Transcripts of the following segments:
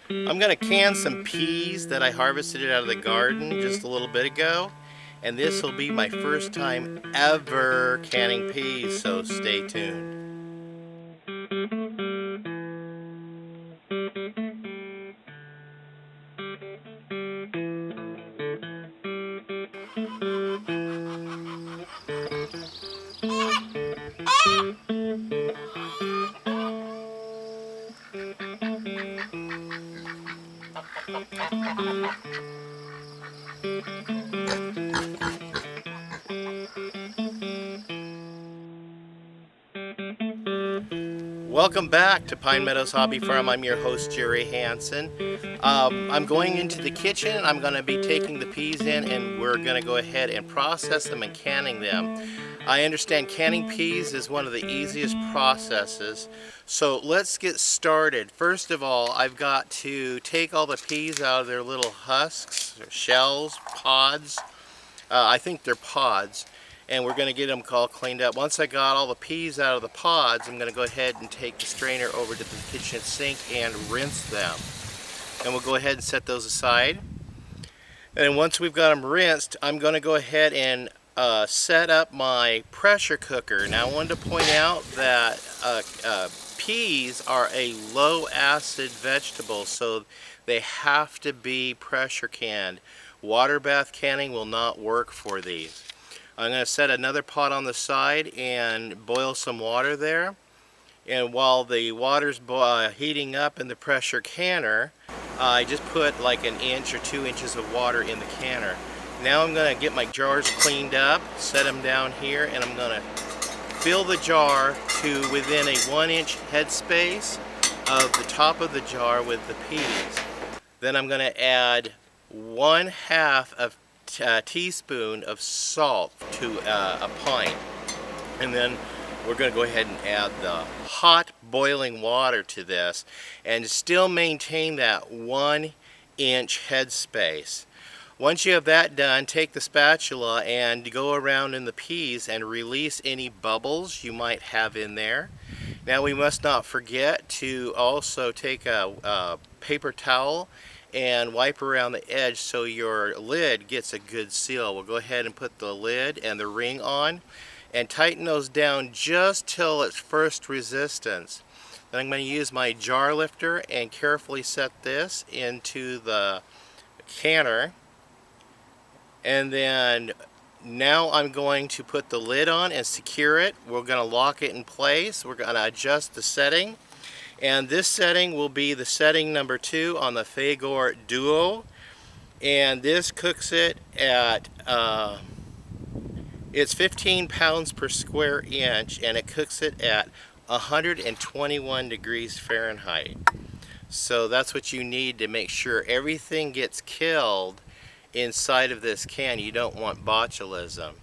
I'm going to can some peas that I harvested out of the garden just a little bit ago. And this will be my first time ever canning peas, so stay tuned. Welcome back to Pine Meadows Hobby Farm. I'm your host, Jerry Hansen. I'm going into the kitchen. I'm going to be taking the peas in and we're going to go ahead and process them and canning them. I understand canning peas is one of the easiest processes. So let's get started. First of all, I've got to take all the peas out of their little husks, or shells, pods. I think they're pods. And we're going to get them all cleaned up. Once I got all the peas out of the pods, I'm going to go ahead and take the strainer over to the kitchen sink and rinse them. And we'll go ahead and set those aside. And once we've got them rinsed, I'm going to go ahead and set up my pressure cooker. Now I wanted to point out that peas are a low acid vegetable, so they have to be pressure canned. Water bath canning will not work for these. I'm going to set another pot on the side and boil some water there. And while the water's heating up in the pressure canner, I just put like an inch or 2 inches of water in the canner. Now I'm going to get my jars cleaned up, set them down here, and I'm going to fill the jar to within a 1-inch headspace of the top of the jar with the peas. Then I'm going to add 1/2 of teaspoon of salt to a pint, and then we're going to go ahead and add the hot boiling water to this and still maintain that 1-inch headspace. Once you have that done, take the spatula and go around in the peas and release any bubbles you might have in there. Now we must not forget to also take a paper towel and wipe around the edge so your lid gets a good seal. We'll go ahead and put the lid and the ring on and tighten those down just till it's first resistance. Then I'm going to use my jar lifter and carefully set this into the canner. And then now I'm going to put the lid on and secure it. We're going to lock it in place. We're going to adjust the setting. And this setting will be the setting number 2 on the Fagor Duo. And this cooks it at, it's 15 pounds per square inch, and it cooks it at 121 degrees Fahrenheit. So that's what you need to make sure everything gets killed inside of this can. You don't want botulism.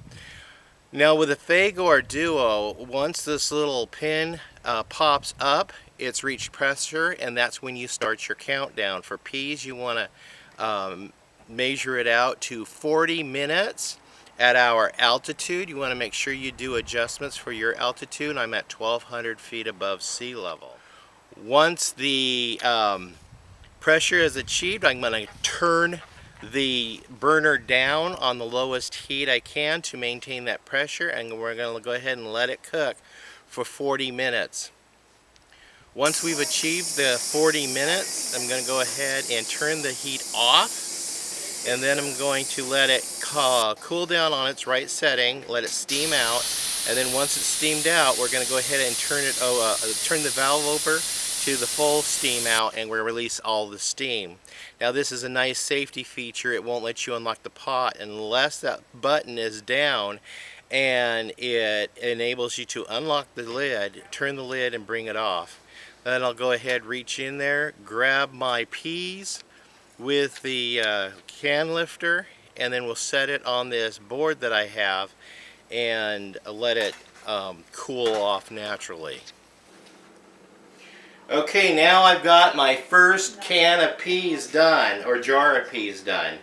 Now with the Fagor Duo, once this little pin pops up, it's reached pressure, and that's when you start your countdown. For peas, you want to measure it out to 40 minutes at our altitude. You want to make sure you do adjustments for your altitude. I'm at 1,200 feet above sea level. Once the pressure is achieved, I'm going to turn the burner down on the lowest heat I can to maintain that pressure, and we're going to go ahead and let it cook for 40 minutes. Once we've achieved the 40 minutes, I'm going to go ahead and turn the heat off, and then I'm going to let it cool down on its right setting, let it steam out, and then once it's steamed out, we're going to go ahead and turn the valve over to the full steam out, and we'll release all the steam. Now this is a nice safety feature. It won't let you unlock the pot unless that button is down, and it enables you to unlock the lid, turn the lid, and bring it off. Then I'll go ahead, reach in there, grab my peas with the can lifter, and then we'll set it on this board that I have and let it cool off naturally. Okay, now I've got my first can of peas done, or jar of peas done.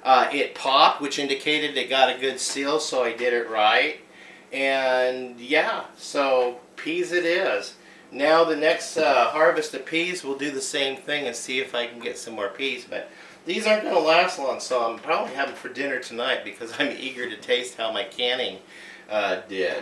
It popped, which indicated it got a good seal, so I did it right. And yeah, so peas it is. Now the next harvest of peas, we'll do the same thing and see if I can get some more peas. But these aren't going to last long, so I'm probably having for dinner tonight because I'm eager to taste how my canning did.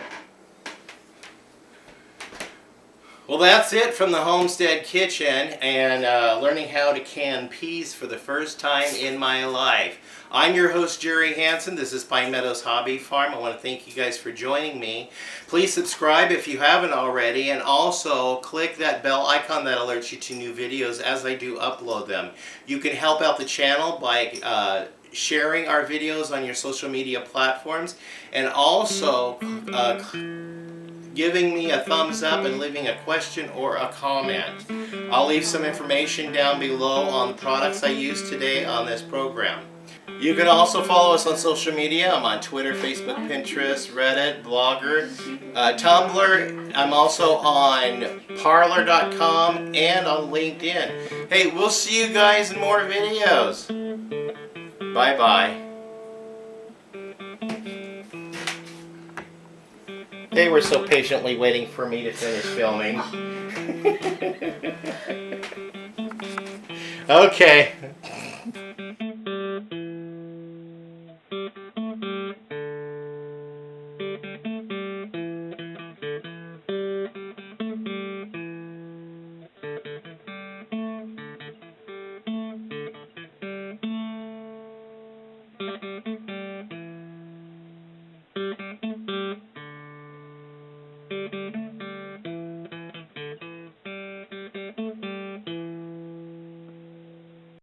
Well, that's it from the Homestead kitchen and learning how to can peas for the first time in my life. I'm your host, Jerry Hansen. This is Pine Meadows Hobby Farm. I want to thank you guys for joining me. Please subscribe if you haven't already, and also click that bell icon that alerts you to new videos as I do upload them. You can help out the channel by sharing our videos on your social media platforms, and also giving me a thumbs up and leaving a question or a comment. I'll leave some information down below on the products I used today on this program. You can also follow us on social media. I'm on Twitter, Facebook, Pinterest, Reddit, Blogger, Tumblr. I'm also on Parlor.com and on LinkedIn. Hey, we'll see you guys in more videos. Bye-bye. They were so patiently waiting for me to finish filming. Okay.